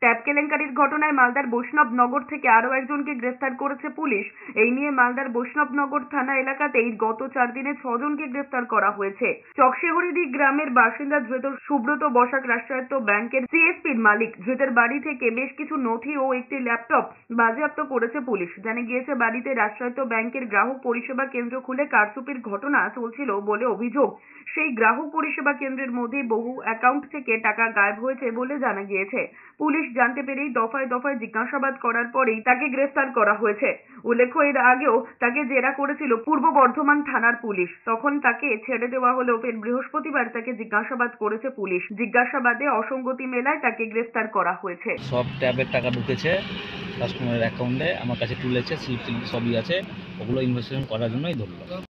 Tab কেলেঙ্কারির ঘটনায় মালদার বৈষ্ণবনগর থেকে আরও একজনকে গ্রেফতার করেছে পুলিশ। এই নিয়ে মালদার বৈষ্ণবনগর থানা এলাকাতেই গত 4 দিনে 6 জনকে গ্রেফতার করা হয়েছে। চকশিহরিদি গ্রামের বাসিন্দা ধৃত সুব্রত বসাক রাষ্ট্রায়ত্ত ব্যাংকের সিএসপির মালিক। ধৃতের বাড়ি থেকে বেশ কিছু নথি ও একটি ল্যাপটপ বাজেয়াপ্ত করেছে পুলিশ। জানা গিয়েছে, বাড়িতে রাষ্ট্রায়ত্ত ব্যাংকের গ্রাহক পরিষেবা কেন্দ্র খুলে কারচুপির ঘটনা চলছিল বলে অভিযোগ। সেই গ্রাহক পরিষেবা কেন্দ্রের মধ্যে বহু অ্যাকাউন্ট থেকে টাকা গায়েব হয়েছে বলে জানা গিয়েছে। পুলিশ জানতে পেরেই দফায় দফায় জিজ্ঞাসাবাদ করার পরেই তাকে গ্রেফতার করা হয়েছে। উল্লেখ্য, এর আগেও তাকে জেরা করেছিল পূর্ব বর্ধমান থানার পুলিশ। তখন তাকে ছেড়ে দেওয়া হলেও ফের বৃহস্পতিবার তাকে জিজ্ঞাসাবাদ করেছে পুলিশ। জিজ্ঞাসাবাদে অসঙ্গতি মেলায় তাকে গ্রেফতার করা হয়েছে। সব ট্যাবের টাকা ঢুকেছে কাস্টমারের অ্যাকাউন্টে, আমার কাছে তুলেছে, স্লিপ সবই আছে। ওগুলো ইনভেস্টিগেশন করার জন্যই ধরলো।